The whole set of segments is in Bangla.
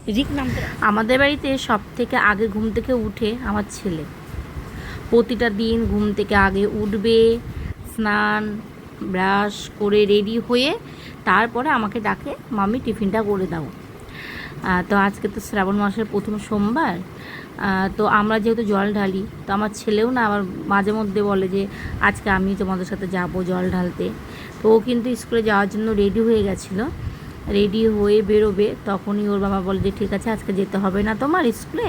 রিক নামটা। আমাদের বাড়িতে সব থেকে আগে ঘুম থেকে উঠে আমার ছেলে। প্রতিটা দিন ঘুম থেকে আগে উঠবে, স্নান ব্রাশ করে রেডি হয়ে তারপরে আমাকে ডাকে, মাম্মি টিফিনটা করে দাও। তো আজকে তো শ্রাবণ মাসের প্রথম সোমবার। তো আমরা যেহেতু জল ঢালি, তো আমার ছেলেও না আবার মাঝে মধ্যে বলে যে আজকে আমি তোমাদের সাথে যাব জল ঢালতে। তো ও কিন্তু স্কুলে যাওয়ার জন্য রেডি হয়ে গেছিলো। রেডি হয়ে বেরোবে, তখনই ওর বাবা বলে যে ঠিক আছে আজকে যেতে হবে না তোমার স্কুলে,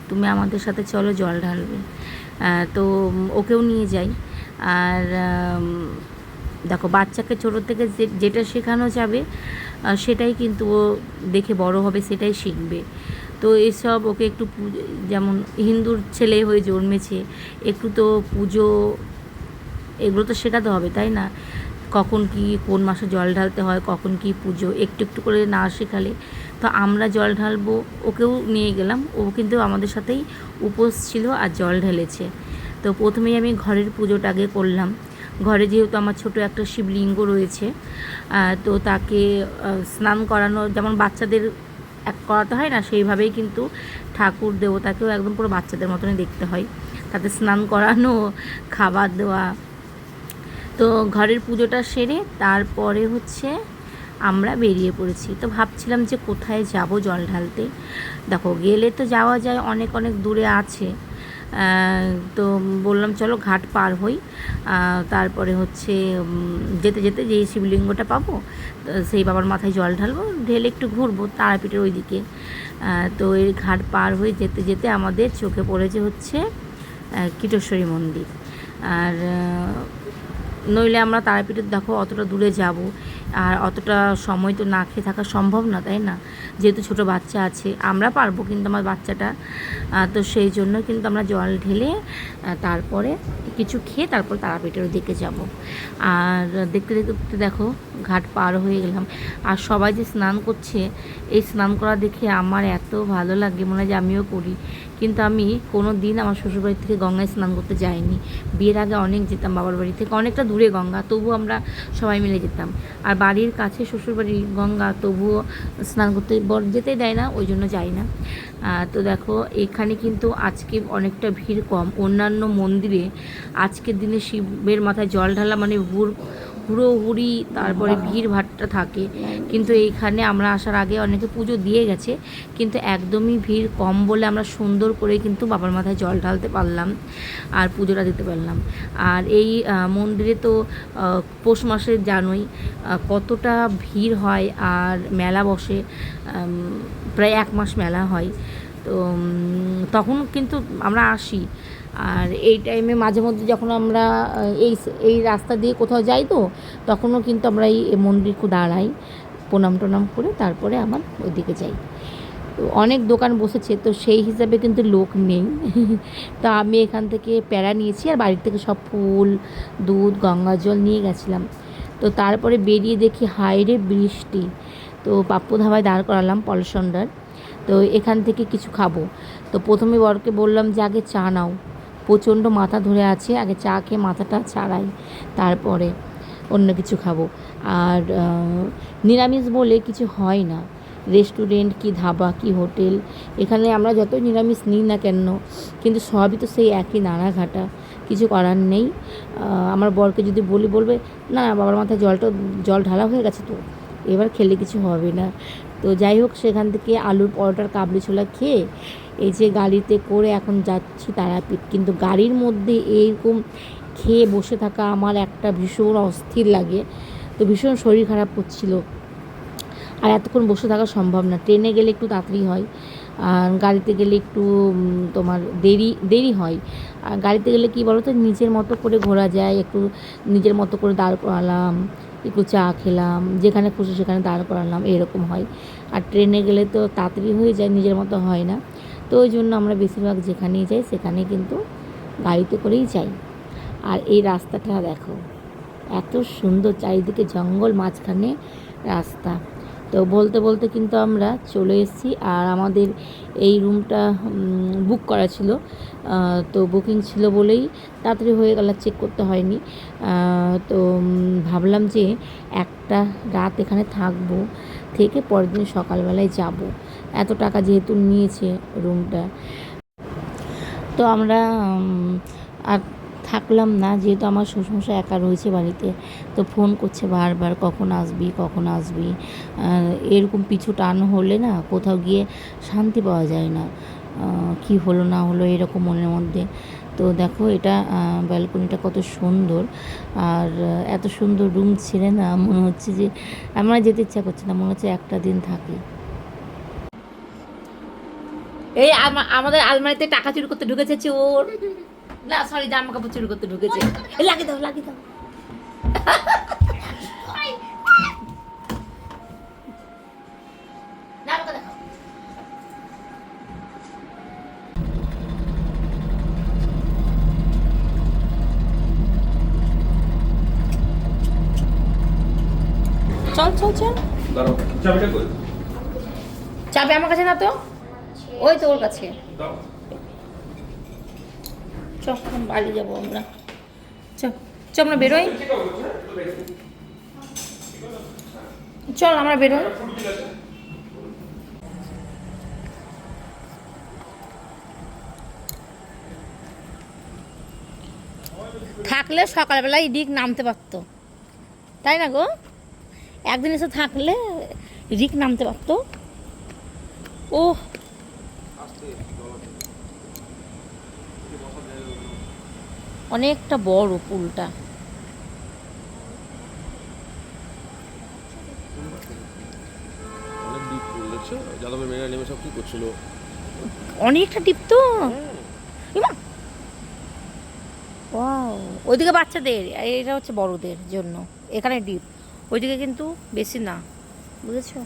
তুমি আমাদের সাথে চলো জল ঢালবে। তো ওকেও নিয়ে যাই। আর দেখো, বাচ্চাকে ছোটো থেকে যেটা শেখানো যাবে সেটাই কিন্তু ও দেখে বড় হবে, সেটাই শিখবে। তো এসব ওকে একটু যেমন হিন্দুর ছেলে হয়ে জন্মেছে, একটু তো পুজো এগুলো তো শেখাতে হবে, তাই না? কখন কি কোন মাসে জল ঢালতে হয়, কখন কি পুজো, একটু একটু করে না শেখালে। তো আমরা জল ঢালবো, ওকেও নিয়ে গেলাম। ও কিন্তু আমাদের সাথেই উপোস ছিল আর জল ঢেলেছে। তো প্রথমেই আমি ঘরের পুজোটা আগে করলাম। ঘরে যেহেতু আমার ছোট একটা শিবলিঙ্গ রয়েছে, তো তাকে স্নান করানো, যেমন বাচ্চাদের করাতে হয় না, সেইভাবেই কিন্তু ঠাকুর দেবতাকেও একদম পুরো বাচ্চাদের মতনই দেখতে হয়। তাতে স্নান করানো, খাবার দেওয়া। তো ঘরের পুজোটা সেরে তারপরে হচ্ছে আমরা বেরিয়ে পড়েছি। তো ভাবছিলাম যে কোথায় যাব জল ঢালতে। দেখো, গেলে তো যাওয়া যায়, অনেক অনেক দূরে আছে। তো বললাম চলো ঘাট পার হই, তারপরে হচ্ছে যেতে যেতে যেই শিবলিঙ্গটা পাবো সেই বাবার মাথায় জল ঢালবো, ঢেলে একটু ঘুরবো তারাপীঠের ওই দিকে। তো এই ঘাট পার হয়ে যেতে যেতে আমাদের চোখে পড়েছে হচ্ছে কীটেশ্বরী মন্দির। আর নইলে আমরা তারাপীঠের দেখো অতটা দূরে যাব, আর অতটা সময় তো না খেয়ে থাকা সম্ভব না, তাই না? যেহেতু ছোটো বাচ্চা আছে, আমরা পারবো কিন্তু আমার বাচ্চাটা, তো সেই জন্য কিন্তু আমরা জল ঢেলে তারপরে কিছু খেয়ে তারপর তারাপীঠের দিকে যাব। আর দেখতে দেখতে দেখো ঘাট পার হয়ে গেলাম। আর সবাই যে স্নান করছে, এই স্নান করা দেখে আমার এত ভালো লাগে, মনে হয় যে আমিও করি। কিন্তু আমি কোনো দিন আমার শ্বশুরবাড়ি থেকে গঙ্গায় স্নান করতে যাইনি। বিয়ের আগে অনেক যেতাম বাবার বাড়ি থেকে, অনেকটা দূরে গঙ্গা, তবু আমরা সবাই মিলে যেতাম। আর বাড়ির কাছে শ্বশুরবাড়ির গঙ্গা, তবুও স্নান করতে যেতেই দেয় না, ওই জন্য যাই না। তো দেখো এখানে কিন্তু আজকে অনেকটা ভিড় কম। অন্যান্য মন্দিরে আজকের দিনে শিবের মাথায় জল ঢালা মানে হুড়োহুড়ি, তারপরে ভিড় ভাট্টা থাকে। কিন্তু এইখানে আমরা আসার আগে অনেকে পুজো দিয়ে গেছে, কিন্তু একদমই ভিড় কম বলে আমরা সুন্দর করে কিন্তু বাবার মাথায় জল ঢালতে পারলাম আর পুজোটা দিতে পারলাম। আর এই মন্দিরে তো পৌষ মাসে জানোই কতটা ভিড় হয়, আর মেলা বসে, প্রায় 1 মাস মেলা হয়। তো তখন কিন্তু আমরা আসি। আর এই টাইমে মাঝে মধ্যে যখন আমরা এই এই রাস্তা দিয়ে কোথাও যাই, তো তখনও কিন্তু আমরা এই মন্দিরকে দাঁড়াই, প্রণাম টনাম করে তারপরে আমার ওইদিকে যাই। তো অনেক দোকান বসেছে, তো সেই হিসাবে কিন্তু লোক নেই। তো আমি এখান থেকে প্যারা নিয়েছি, আর বাড়ির থেকে সব ফুল, দুধ, গঙ্গা জল নিয়ে গেছিলাম। তো তারপরে বেরিয়ে দেখি হাইরে বৃষ্টি। তো পাপ্পু ধাবায় দাঁড় করালাম পলসন্ডার। তো এখান থেকে কিছু খাবো। তো প্রথমে বরকে বললাম যে আগে চা নাও, প্রচণ্ড মাথা ধরে আছে, আগে চা খেয়ে মাথাটা ছাড়াই, তারপরে অন্য কিছু খাবো। আর নিরামিষ বলে কিছু হয় না, রেস্টুরেন্ট কি ধাবা কি হোটেল, এখানে আমরা যতই নিরামিষ নিই না কেন, কিন্তু সবই তো সেই একই নাড়াঘাটা, কিছু করার নেই। আমার বরকে যদি বলবে না বাবার মাথায় জল ঢালা হয়ে গেছে, তো এবার খেলে কিছু হবে না। তো যাই হোক, সেখান থেকে আলুর পরোটার কাবলি ছোলা খেয়ে এই যে গাড়িতে করে এখন যাচ্ছি তারাপীঠ। কিন্তু গাড়ির মধ্যে এইরকম খেয়ে বসে থাকা আমার একটা ভীষণ অস্থির লাগে, তো ভীষণ শরীর খারাপ করছিল। আর এতক্ষণ বসে থাকা সম্ভব না। ট্রেনে গেলে একটু তাড়াতাড়ি হয়, আর গাড়িতে গেলে একটু তোমার দেরি হয়। আর গাড়িতে গেলে কী বলো তো, নিজের মতো করে ঘোরা যায়, একটু নিজের মতো করে দাঁড় করালাম, একটু চা খেলাম, যেখানে খুশি সেখানে দাঁড় করালাম, এরকম হয়। আর ট্রেনে গেলে তো তাড়াতাড়ি হয়ে যায়, নিজের মতো হয় না। তো ওই জন্য আমরা বেশিরভাগ যেখানেই যাই সেখানে কিন্তু গাড়িতে করেই যাই। আর এই রাস্তাটা দেখো, এত সুন্দর, চারিদিকে জঙ্গল, মাঝখানে রাস্তা। তো বলতে বলতে কিন্তু আমরা চলে এসেছি। আর আমাদের এই রুমটা বুক করা ছিল, তো বুকিং ছিল বলেই তাড়াতাড়ি হয়ে গেল, চেক করতে হয়নি। তো ভাবলাম যে একটা রাত এখানে থাকবো, থেকে পরের দিন সকালবেলায় যাব। এত টাকা যেহেতু নিয়েছে রুমটা। তো আমরা আর থাকলাম না, যেহেতু আমার শ্বশুরমশাই একা রয়েছে বাড়িতে। তো ফোন করছে বারবার, কখন আসবি কখন আসবি। এরকম পিছু টান হলে না কোথাও গিয়ে শান্তি পাওয়া যায় না, কি হলো না হলো এরকম মনের মধ্যে। তো দেখো এটা ব্যালকনিটা কত সুন্দর, আর এত সুন্দর রুম ছেড়ে না মনে হচ্ছে যে আমার যেতে ইচ্ছা করছে না, মনে হচ্ছে একটা দিন থাকি। এই আমাদের আলমারিতে টাকা চুরি করতে ঢুকেছে চোর, না সরি জামা কাপড় চুরি করতে ঢুকেছে। লাগিয়ে দাও লাগিয়ে দাও। চল চল চল, চাবি আমার কাছে না তো, ওই তো ওর কাছে। চল বাড়ি যাবো আমরা, চল চল আমরা বেরোই, চল আমরা বেরোই। থাকলে সকালবেলায় রিক নামতে পারতো, তাই না গো? একদিন এসে থাকলে রিক নামতে পারতো। ও অনেকটা বড় পুলটা। অনেকটা ডিপ তো, ওয়াও। ওইদিকে বাচ্চাদের, এটা হচ্ছে বড়দের জন্য, এখানে ডিপ, ওইদিকে কিন্তু বেশি না, বুঝেছো?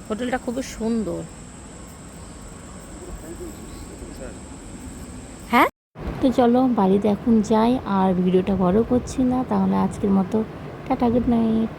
হোটেলটা খুবই সুন্দর। হ্যাঁ, তো চলো বাড়িতে এখন যাই, আর ভিডিওটা বড় করছি না, তাহলে আজকের মতো টাটা, গুড নাইট।